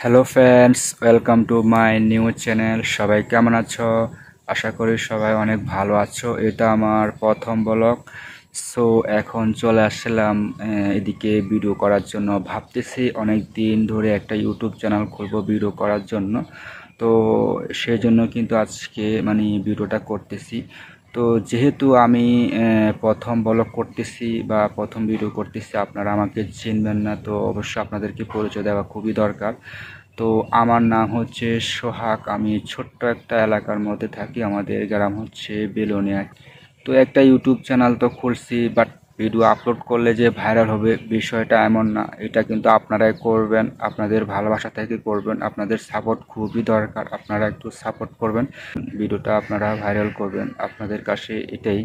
Hello friends, welcome to my new channel. সবাই কেমন আছো? আশা করি সবাই অনেক ভালো আছো। এটা আমার প্রথম ব্লগ। সো এখন চলে আসলাম এদিকে ভিডিও করার জন্য। ভাবতেছি অনেক দিন ধরে একটা ইউটিউব চ্যানেল খুলবো ভিডিও করার জন্য। তো সেই জন্য কিন্তু আজকে ভিডিওটা করতেছি। তো যেহেতু আমি প্রথম ব্লগ করতেছি বা প্রথম ভিডিও করতেছি, আপনারা আমাকে চিনবেন না, তো অবশ্যই আপনাদেরকে পরিচয় দেওয়া খুবই দরকার। তো আমার নাম হচ্ছে সোহাগ। আমি ছোট্ট একটা এলাকার মধ্যে থাকি। আমাদের গ্রাম হচ্ছে বেলোনিয়া। তো একটা ইউটিউব চ্যানেল তো খুলছি, বাট ভিডিও আপলোড করলে যে ভাইরাল হবে বিষয়টা এমন না। এটা কিন্তু আপনারাই করবেন, আপনাদের ভালোবাসা থেকে করবেন। আপনাদের সাপোর্ট খুবই দরকার, আপনারা একটু সাপোর্ট করবেন, ভিডিওটা আপনারা ভাইরাল করবেন। আপনাদের কাছে এটাই,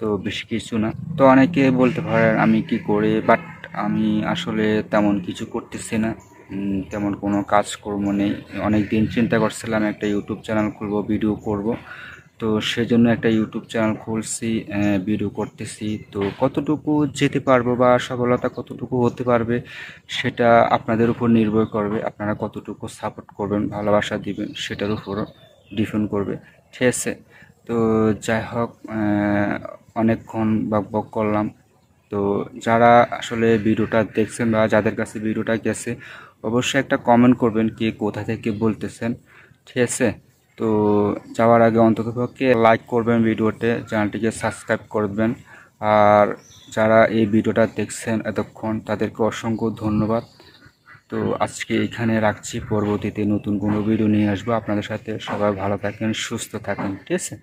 তো বেশি কিছু না। তো অনেকে বলতে পারেন আমি কি করি, বাট আমি আসলে তেমন কিছু করতেছি না। তেমন কোনো কাজকর্ম নেই। অনেক দিন চিন্তা করছিলাম একটা ইউটিউব চ্যানেল খুলবো, ভিডিও করব। তো সেজন্য একটা ইউটিউব চ্যানেল খুলছি, ভিডিও করতেছি। তো কতটুকু যেতে পারবো বা সফলতা কতটুকু হতে পারবে সেটা আপনাদের উপর নির্ভর করবে। আপনারা কতটুকু সাপোর্ট করবেন, ভালোবাসা দিবেন, সেটার উপরও ডিপেন্ড করবে। ঠিক আছে? তো যাই হোক, অনেকক্ষণ বকবক করলাম। তো যারা আসলে ভিডিওটা দেখছেন বা যাদের কাছে ভিডিওটা গেছে, অবশ্যই একটা কমেন্ট করবেন কে কোথা থেকে বলতেছেন। ঠিক আছে? তো যাওয়ার আগে অন্ততপক্ষে লাইক করবেন ভিডিওতে, চ্যানেলটিকে সাবস্ক্রাইব করবেন। আর যারা এই ভিডিওটা দেখছেন এতক্ষণ, তাদেরকে অসংখ্য ধন্যবাদ। তো আজকে এখানে রাখছি, পরবর্তীতে নতুন কোনো ভিডিও নিয়ে আসবো আপনাদের সাথে। সবাই ভালো থাকেন, সুস্থ থাকেন। ঠিক আছে?